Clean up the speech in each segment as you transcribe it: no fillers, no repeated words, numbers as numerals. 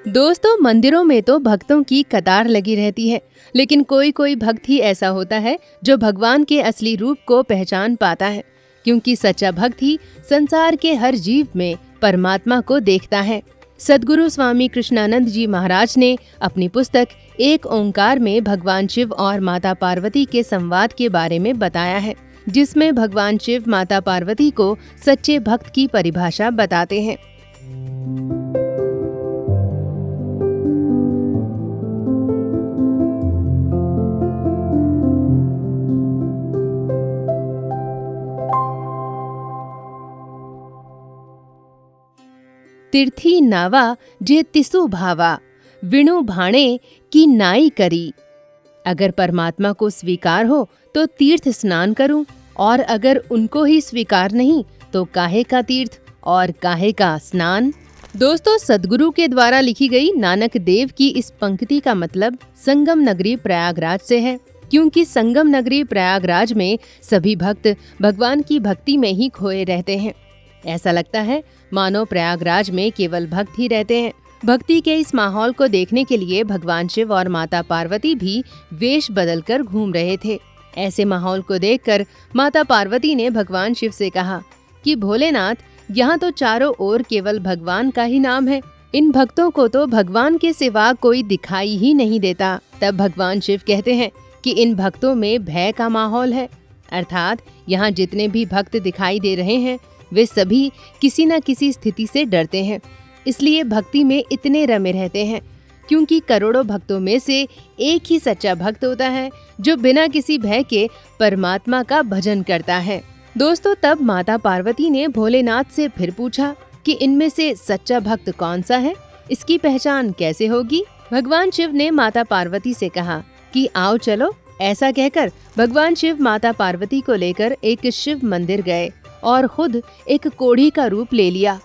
दोस्तों, मंदिरों में तो भक्तों की कतार लगी रहती है, लेकिन कोई कोई भक्त ही ऐसा होता है जो भगवान के असली रूप को पहचान पाता है, क्योंकि सच्चा भक्त ही संसार के हर जीव में परमात्मा को देखता है। सद्गुरु स्वामी कृष्णानंद जी महाराज ने अपनी पुस्तक एक ओंकार में भगवान शिव और माता पार्वती के संवाद के बारे में बताया है, जिसमें भगवान शिव माता पार्वती को सच्चे भक्त की परिभाषा बताते हैं। तीर्थी नावा जे तिसु भावा, विणु भाणे की नाई करी। अगर परमात्मा को स्वीकार हो तो तीर्थ स्नान करूं, और अगर उनको ही स्वीकार नहीं तो काहे का तीर्थ और काहे का स्नान। दोस्तों, सद्गुरु के द्वारा लिखी गई नानक देव की इस पंक्ति का मतलब संगम नगरी प्रयागराज से है, क्योंकि संगम नगरी प्रयागराज में सभी भक्त भगवान की भक्ति में ही खोए रहते हैं। ऐसा लगता है मानो प्रयागराज में केवल भक्त ही रहते हैं। भक्ति के इस माहौल को देखने के लिए भगवान शिव और माता पार्वती भी वेश बदलकर घूम रहे थे। ऐसे माहौल को देखकर माता पार्वती ने भगवान शिव से कहा कि भोलेनाथ, यहाँ तो चारों ओर केवल भगवान का ही नाम है। इन भक्तों को तो भगवान के सिवा कोई दिखाई ही नहीं देता। तब भगवान शिव कहते हैं कि इन भक्तों में भय का माहौल है, अर्थात यहाँ जितने भी भक्त दिखाई दे रहे हैं वे सभी किसी न किसी स्थिति से डरते हैं, इसलिए भक्ति में इतने रमे रहते हैं, क्योंकि करोड़ों भक्तों में से एक ही सच्चा भक्त होता है जो बिना किसी भय के परमात्मा का भजन करता है। दोस्तों, तब माता पार्वती ने भोलेनाथ से फिर पूछा कि इनमें से सच्चा भक्त कौन सा है, इसकी पहचान कैसे होगी। भगवान शिव ने माता पार्वती से कहा कि आओ चलो। ऐसा कहकर भगवान शिव माता पार्वती को लेकर एक शिव मंदिर गए और खुद एक कोढ़ी का रूप ले लिया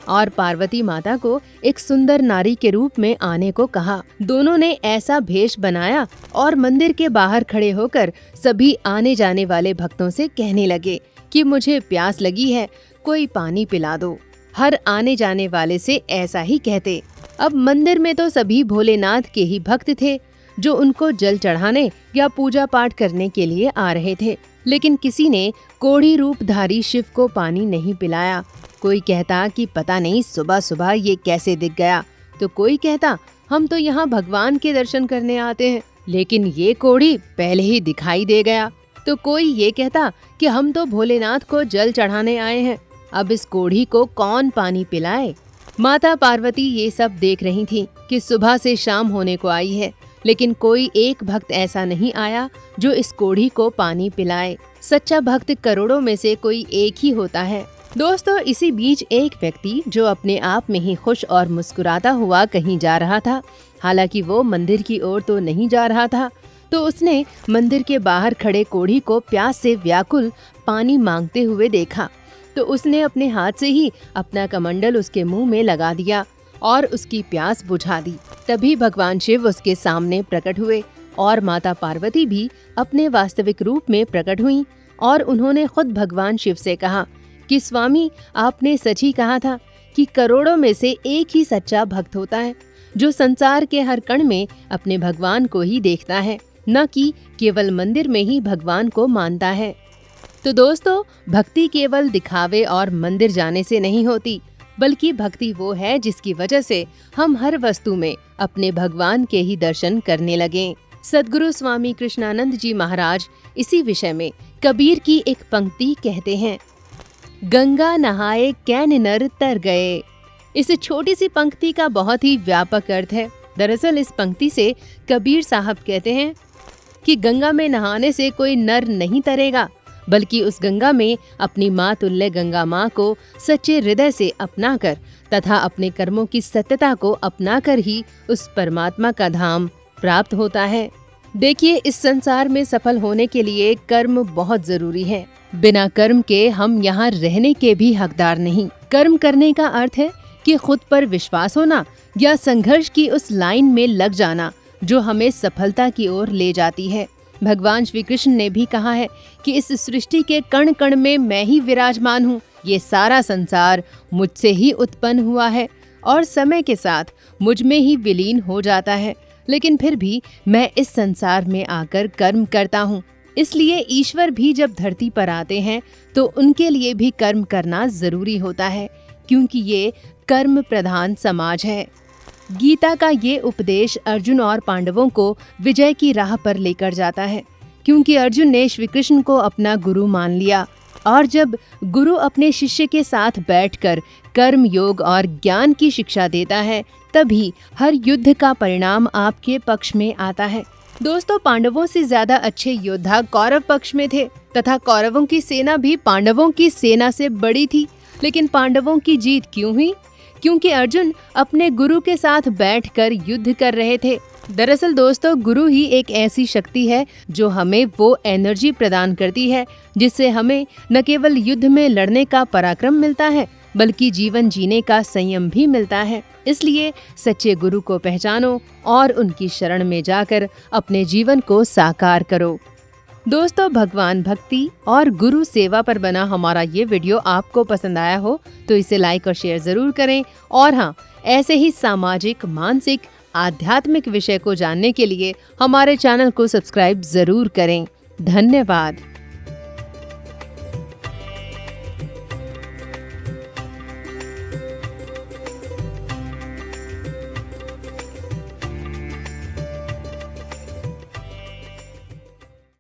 और पार्वती माता को एक सुंदर नारी के रूप में आने को कहा। दोनों ने ऐसा भेष बनाया और मंदिर के बाहर खड़े होकर सभी आने जाने वाले भक्तों से कहने लगे कि मुझे प्यास लगी है, कोई पानी पिला दो। हर आने जाने वाले से ऐसा ही कहते। अब मंदिर में तो सभी भोलेनाथ के ही भक्त थे जो उनको जल चढ़ाने या पूजा पाठ करने के लिए आ रहे थे, लेकिन किसी ने कोढ़ी रूपधारी शिव को पानी नहीं पिलाया। कोई कहता कि पता नहीं सुबह सुबह ये कैसे दिख गया, तो कोई कहता हम तो यहाँ भगवान के दर्शन करने आते हैं, लेकिन ये कोढ़ी पहले ही दिखाई दे गया। तो कोई ये कहता कि हम तो भोलेनाथ को जल चढ़ाने आए हैं, अब इस कोढ़ी को कौन पानी पिलाए। माता पार्वती ये सब देख रही थी कि सुबह से शाम होने को आई है, लेकिन कोई एक भक्त ऐसा नहीं आया जो इस कोढ़ी को पानी पिलाए। सच्चा भक्त करोड़ों में से कोई एक ही होता है। दोस्तों, इसी बीच एक व्यक्ति जो अपने आप में ही खुश और मुस्कुराता हुआ कहीं जा रहा था, हालांकि वो मंदिर की ओर तो नहीं जा रहा था, तो उसने मंदिर के बाहर खड़े कोढ़ी को प्यास से व्याकुल पानी मांगते हुए देखा। तो उसने अपने हाथ से ही अपना कमंडल उसके मुंह में लगा दिया और उसकी प्यास बुझा दी। तभी भगवान शिव उसके सामने प्रकट हुए और माता पार्वती भी अपने वास्तविक रूप में प्रकट हुईं और उन्होंने खुद भगवान शिव से कहा कि स्वामी, आपने सच ही कहा था कि करोड़ों में से एक ही सच्चा भक्त होता है जो संसार के हर कण में अपने भगवान को ही देखता है, न कि केवल मंदिर में ही भगवान को मानता है। तो दोस्तों, भक्ति केवल दिखावे और मंदिर जाने से नहीं होती, बल्कि भक्ति वो है जिसकी वजह से हम हर वस्तु में अपने भगवान के ही दर्शन करने लगें। सद्गुरु स्वामी कृष्णानंद जी महाराज इसी विषय में कबीर की एक पंक्ति कहते हैं, गंगा नहाए कैन नर तर गए। इस छोटी सी पंक्ति का बहुत ही व्यापक अर्थ है। दरअसल इस पंक्ति से कबीर साहब कहते हैं कि गंगा में नहाने से कोई नर नहीं तरेगा, बल्कि उस गंगा में अपनी माँ तुल्य गंगा माँ को सच्चे हृदय से अपनाकर तथा अपने कर्मों की सत्यता को अपनाकर ही उस परमात्मा का धाम प्राप्त होता है। देखिए, इस संसार में सफल होने के लिए कर्म बहुत जरूरी है। बिना कर्म के हम यहाँ रहने के भी हकदार नहीं। कर्म करने का अर्थ है कि खुद पर विश्वास होना या संघर्ष की उस लाइन में लग जाना जो हमें सफलता की ओर ले जाती है। भगवान श्री कृष्ण ने भी कहा है कि इस सृष्टि के कण कण में मैं ही विराजमान हूँ, ये सारा संसार मुझसे ही उत्पन्न हुआ है और समय के साथ मुझ में ही विलीन हो जाता है, लेकिन फिर भी मैं इस संसार में आकर कर्म करता हूँ। इसलिए ईश्वर भी जब धरती पर आते हैं तो उनके लिए भी कर्म करना जरूरी होता है, क्योंकि ये कर्म प्रधान समाज है। गीता का ये उपदेश अर्जुन और पांडवों को विजय की राह पर लेकर जाता है, क्योंकि अर्जुन ने श्री कृष्ण को अपना गुरु मान लिया, और जब गुरु अपने शिष्य के साथ बैठकर कर्म योग और ज्ञान की शिक्षा देता है, तभी हर युद्ध का परिणाम आपके पक्ष में आता है। दोस्तों, पांडवों से ज्यादा अच्छे योद्धा कौरव पक्ष में थे तथा कौरवों की सेना भी पांडवों की सेना से बड़ी थी। लेकिन पांडवों की जीत क्यों हुई? क्योंकि अर्जुन अपने गुरु के साथ बैठकर युद्ध कर रहे थे। दरअसल दोस्तों, गुरु ही एक ऐसी शक्ति है जो हमें वो एनर्जी प्रदान करती है जिससे हमें न केवल युद्ध में लड़ने का पराक्रम मिलता है, बल्कि जीवन जीने का संयम भी मिलता है। इसलिए सच्चे गुरु को पहचानो और उनकी शरण में जाकर अपने जीवन को साकार करो। दोस्तों, भगवान भक्ति और गुरु सेवा पर बना हमारा ये वीडियो आपको पसंद आया हो तो इसे लाइक और शेयर जरूर करें। और हाँ, ऐसे ही सामाजिक, मानसिक, आध्यात्मिक विषय को जानने के लिए हमारे चैनल को सब्सक्राइब जरूर करें। धन्यवाद।